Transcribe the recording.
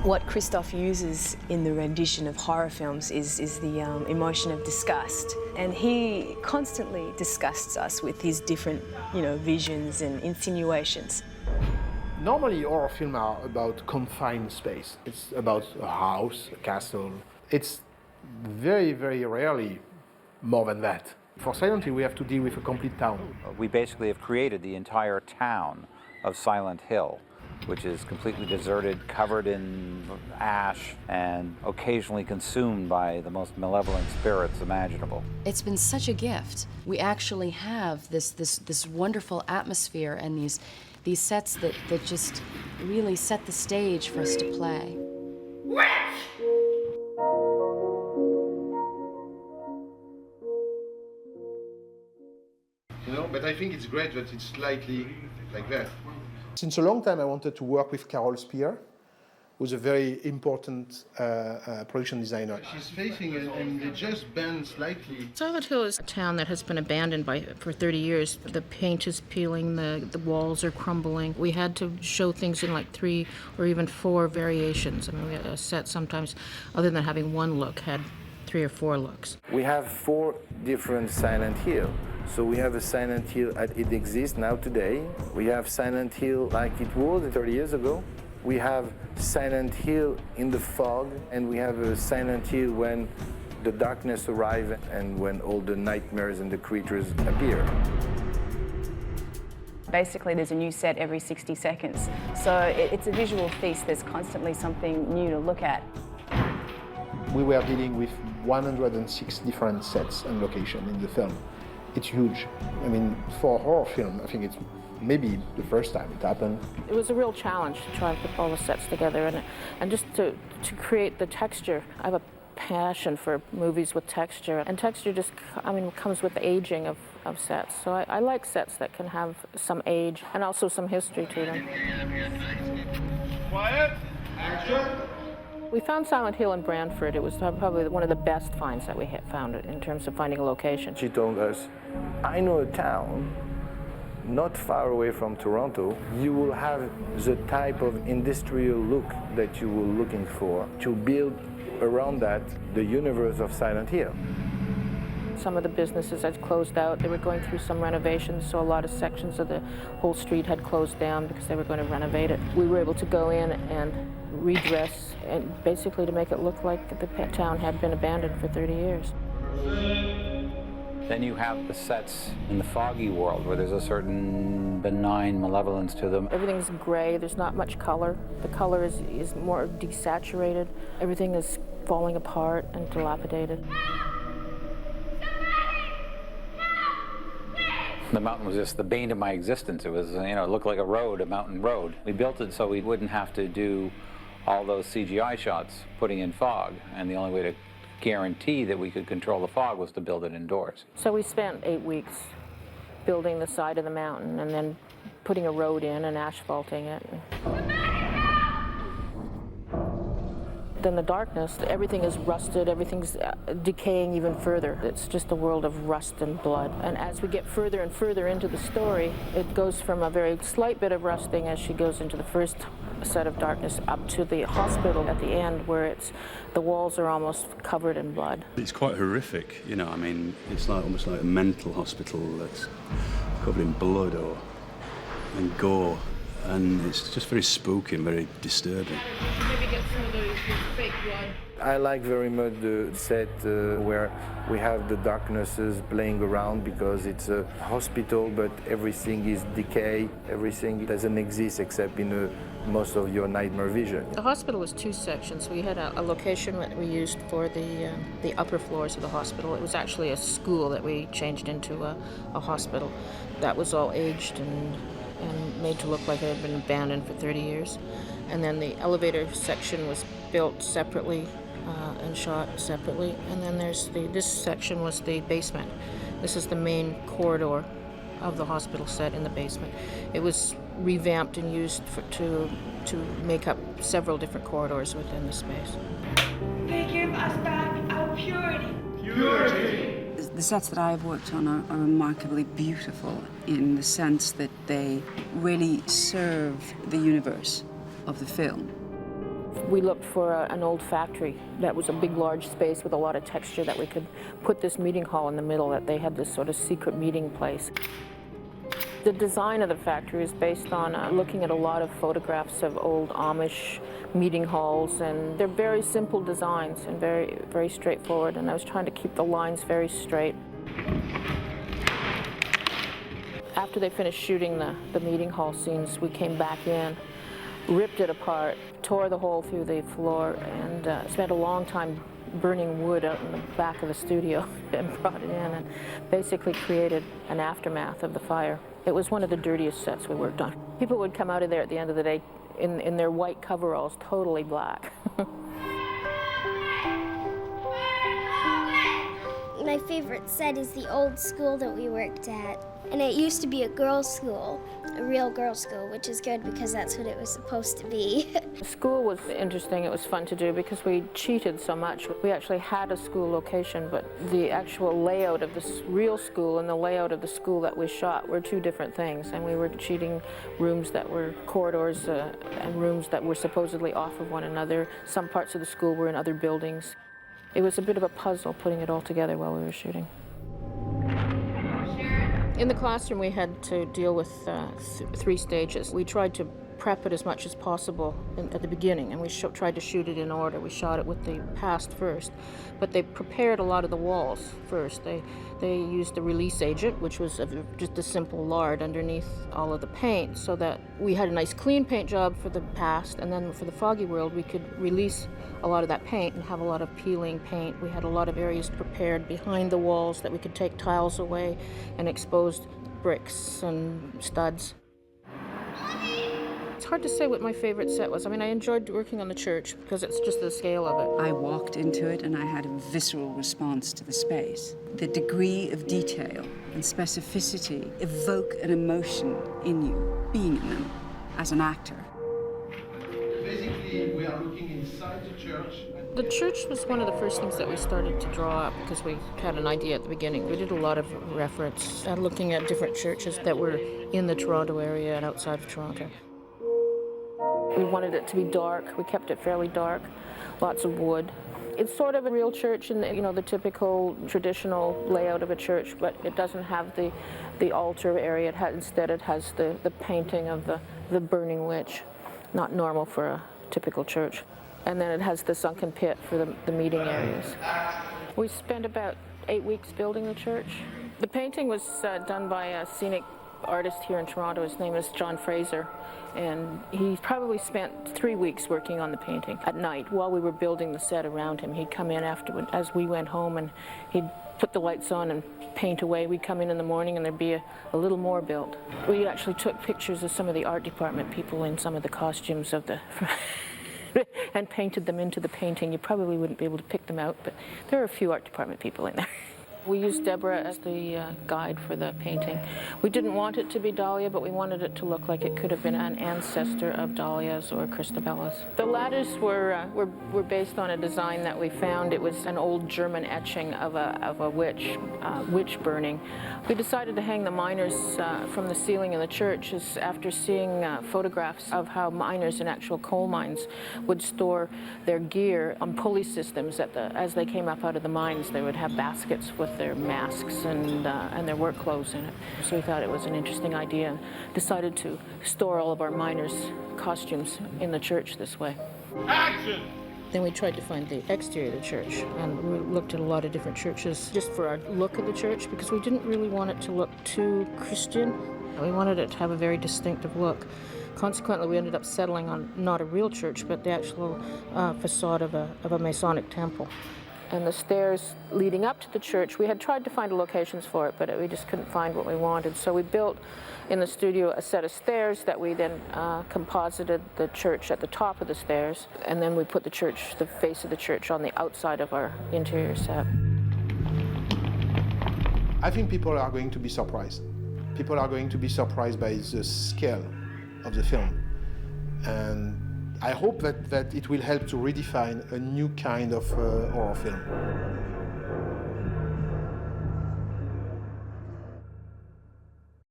What Christophe uses in the rendition of horror films is the emotion of disgust. And he constantly disgusts us with his different, visions and insinuations. Normally, horror films are about confined space. It's about a house, a castle. It's very, very rarely more than that. For Silent Hill, we have to deal with a complete town. We basically have created the entire town of Silent Hill, which is completely deserted, covered in ash, and occasionally consumed by the most malevolent spirits imaginable. It's been such a gift. We actually have this wonderful atmosphere and these sets that just really set the stage for us to play. But I think it's great that it's slightly like that. Since a long time, I wanted to work with Carol Spear, who's a very important production designer. She's facing it and they just bend slightly. Silent Hill is a town that has been abandoned for 30 years. The paint is peeling, the walls are crumbling. We had to show things in like 3 or even 4 variations. I mean, we had a set sometimes, other than having one look, had 3 or 4 looks. We have 4 different Silent Hill. So we have a Silent Hill as it exists now today. We have Silent Hill like it was 30 years ago. We have Silent Hill in the fog, and we have a Silent Hill when the darkness arrives and when all the nightmares and the creatures appear. Basically, there's a new set every 60 seconds. So it's a visual feast. There's constantly something new to look at. We were dealing with 106 different sets and locations in the film. It's huge. I mean, for a horror film, I think it's maybe the first time it happened. It was a real challenge to try and put all the sets together and just to create the texture. I have a passion for movies with texture, and texture just, comes with the aging of sets. So I like sets that can have some age and also some history to them. Quiet, action. We found Silent Hill in Brantford. It was probably one of the best finds that we had found in terms of finding a location. She told us, I know a town not far away from Toronto. You will have the type of industrial look that you were looking for to build around that the universe of Silent Hill. Some of the businesses had closed out. They were going through some renovations, so a lot of sections of the whole street had closed down because they were going to renovate it. We were able to go in and redress, and basically to make it look like the town had been abandoned for 30 years. Then you have the sets in the foggy world where there's a certain benign malevolence to them. Everything's gray, there's not much color. The color is more desaturated. Everything is falling apart and dilapidated. The mountain was just the bane of my existence. It was, it looked like a road, a mountain road. We built it so we wouldn't have to do all those CGI shots putting in fog, and the only way to guarantee that we could control the fog was to build it indoors. So we spent 8 weeks building the side of the mountain and then putting a road in and asphalting it. Then the darkness, everything is rusted, everything's decaying even further. It's just a world of rust and blood. And as we get further and further into the story, it goes from a very slight bit of rusting as she goes into the first set of darkness up to the hospital at the end where the walls are almost covered in blood. It's quite horrific, it's almost like a mental hospital that's covered in blood and gore. And it's just very spooky and very disturbing. Maybe get some of those fake blood. I like very much the set where we have the darknesses playing around because it's a hospital, but everything is decay. Everything doesn't exist except in most of your nightmare vision. The hospital was 2 sections. We had a location that we used for the upper floors of the hospital. It was actually a school that we changed into a hospital. That was all aged and made to look like it had been abandoned for 30 years. And then the elevator section was built separately and shot separately. And then this section was the basement. This is the main corridor of the hospital set in the basement. It was revamped and used to make up several different corridors within the space. They give us back our purity. Purity! The sets that I've worked on are remarkably beautiful in the sense that they really serve the universe of the film. We looked for an old factory that was a big, large space with a lot of texture that we could put this meeting hall in the middle, that they had this sort of secret meeting place. The design of the factory is based on looking at a lot of photographs of old Amish meeting halls, and they're very simple designs and very, very straightforward, and I was trying to keep the lines very straight. After they finished shooting the meeting hall scenes, we came back in, ripped it apart, tore the hole through the floor, and spent a long time burning wood out in the back of the studio and brought it in and basically created an aftermath of the fire. It was one of the dirtiest sets we worked on. People would come out of there at the end of the day in their white coveralls, totally black. My favorite set is the old school that we worked at. And it used to be a girls' school, a real girls' school, which is good because that's what it was supposed to be. The school was interesting. It was fun to do because we cheated so much. We actually had a school location, but the actual layout of this real school and the layout of the school that we shot were two different things. And we were cheating rooms that were corridors and rooms that were supposedly off of one another. Some parts of the school were in other buildings. It was a bit of a puzzle putting it all together while we were shooting. In the classroom, we had to deal with 3 stages. We tried to prep it as much as possible at the beginning, and we tried to shoot it in order. We shot it with the past first, but they prepared a lot of the walls first. They used the release agent, which was just a simple lard underneath all of the paint, so that we had a nice clean paint job for the past, and then for the foggy world, we could release a lot of that paint and have a lot of peeling paint. We had a lot of areas prepared behind the walls that we could take tiles away and exposed bricks and studs. It's hard to say what my favorite set was. I mean, I enjoyed working on the church because it's just the scale of it. I walked into it and I had a visceral response to the space. The degree of detail and specificity evoke an emotion in you, being in them as an actor. Basically, we are looking inside the church. The church was one of the first things that we started to draw up because we had an idea at the beginning. We did a lot of reference at looking at different churches that were in the Toronto area and outside of Toronto. We wanted it to be dark. We kept it fairly dark, lots of wood. It's sort of a real church in the typical traditional layout of a church, but it doesn't have the altar area. Instead it has the painting of the burning witch, not normal for a typical church. And then it has the sunken pit for the meeting areas. We spent about 8 weeks building the church. The painting was done by a scenic artist here in Toronto. His name is John Fraser, and he probably spent 3 weeks working on the painting at night while we were building the set around him. He'd come in after, as we went home, and he'd put the lights on and paint away. We'd come in the morning and there'd be a little more built. We actually took pictures of some of the art department people in some of the costumes of the and painted them into the painting. You probably wouldn't be able to pick them out, but there are a few art department people in there. We used Deborah as the guide for the painting. We didn't want it to be Dahlia, but we wanted it to look like it could have been an ancestor of Dahlia's or Christabellas. The ladders were based on a design that we found. It was an old German etching of a witch burning. We decided to hang the miners from the ceiling in the church after seeing photographs of how miners in actual coal mines would store their gear on pulley systems as they came up out of the mines. They would have baskets with their masks and their work clothes in it. So we thought it was an interesting idea and decided to store all of our miners' costumes in the church this way. Action! Then we tried to find the exterior of the church, and we looked at a lot of different churches just for our look of the church, because we didn't really want it to look too Christian. We wanted it to have a very distinctive look. Consequently, we ended up settling on not a real church, but the actual facade of a Masonic temple. And the stairs leading up to the church, we had tried to find locations for it, but we just couldn't find what we wanted. So we built in the studio a set of stairs that we then composited the church at the top of the stairs, and then we put the face of the church on the outside of our interior set. I think people are going to be surprised. People are going to be surprised by the scale of the film. And I hope that it will help to redefine a new kind of horror film.